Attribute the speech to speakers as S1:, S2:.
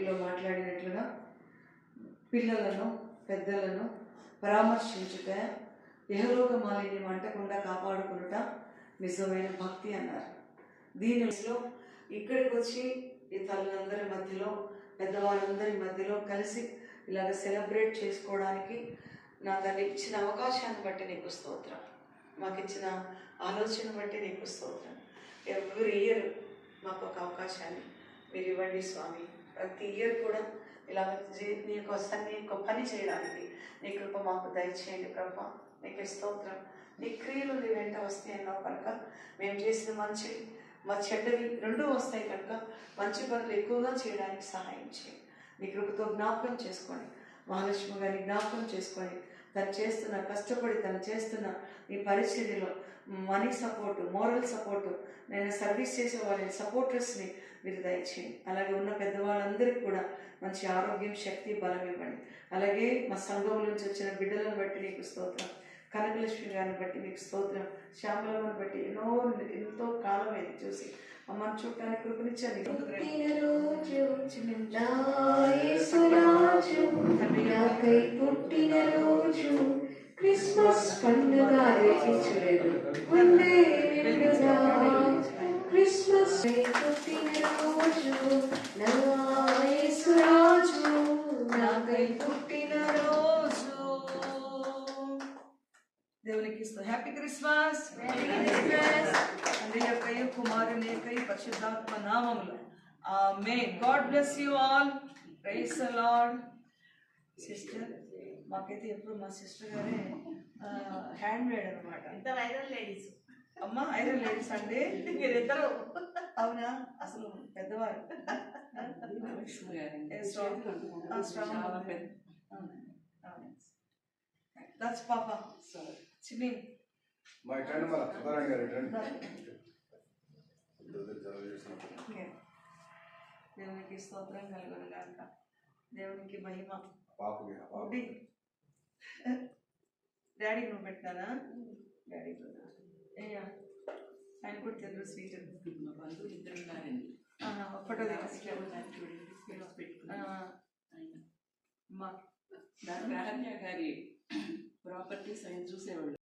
S1: వాక్యంలో మాట్లాడినట్లుగా పిల్లలను పెద్దలను పరామర్శించుట, ఇహలోక మాలిన్యం అంటకుండా కాపాడుకునుట నిజమైన భక్తి అన్నారు. దీనిలో ఇక్కడికి వచ్చి ఈ తల్లులందరి మధ్యలో పెద్దవాళ్ళందరి మధ్యలో కలిసి ఇలాగ సెలబ్రేట్ చేసుకోవడానికి నాకు ఇచ్చిన అవకాశాన్ని బట్టి నీకు స్తోత్రం. మాకు ఇచ్చిన ఆలోచన బట్టి నీకు స్తోత్రం. ఎవ్రీ ఇయర్ మాకు ఒక అవకాశాన్ని మీరు ఇవ్వండి స్వామి. ప్రతి ఇయర్ కూడా ఇలా నీకు పని చేయడానికి నీ కృప మాకు దయచేయండి ప్రభా. నీకు స్తోత్రం. నీ క్రియలు నీ వెంట వస్తాయి అన్నావు కనుక మేము చేసిన మంచి మా చెడ్డవి రెండూ వస్తాయి కనుక మంచి పనులు ఎక్కువగా చేయడానికి సహాయం చేయండి. నీ కృపతో జ్ఞాపకం చేసుకోండి. మహాలక్ష్మి గారిని జ్ఞాపకం చేసుకోండి. తను చేస్తున్న కష్టపడి తను చేస్తున్న ఈ పరిచర్యలో మనీ సపోర్టు, మోరల్ సపోర్టు, నేను సర్వీస్ చేసే వాళ్ళని సపోర్టర్స్ని మీరు దయచేయండి. అలాగే ఉన్న పెద్దవాళ్ళందరికీ కూడా మంచి ఆరోగ్యం, శక్తి, బలం ఇవ్వండి. అలాగే మా సంఘం నుంచి వచ్చిన బిడ్డలను బట్టి నీకు స్తోత్రం. కనకలక్ష్మి గారిని బట్టి మీకు స్తోత్రం. శ్యామలమ్మని బట్టి ఎంతో కాలం అయింది చూసి అమ్మని చూడటానికి కృపనిచ్చాను.
S2: క్రిస్మస్ పండుగ క్రిస్మస్ పుట్టిన రోజు నాకై పుట్టిన రోజు.
S1: దేవునికి హ్యాపీ క్రిస్మస్. తండ్రి యొక్కయు కుమారుని యొక్కయు పరిశుద్ధాత్మ నామములో amen. God bless you all. Praise the Lord. Sister మాకైతే ఎప్పుడు మా సిస్టర్ గారే హ్యాండ్ మేడ్ అనమాట.
S3: ఇద్దరు ఐరన్ లేడీస్.
S1: అమ్మ ఐరన్ లేడీస్ అండి మీరిద్దరు. అవునా? అసలు పెద్దవారు. దట్స్ పాపా. చిన్ని దేవునికి స్తోత్రం కలుగును గాక. దేవునికి మహిమ. డాడీ నువ్వు పెట్టానా? డాడీ ఆయన కూడా తిండ్రు స్వీట్. ఫోటో
S4: గారి ప్రాపర్టీస్ ఆయన చూసేవాళ్ళు.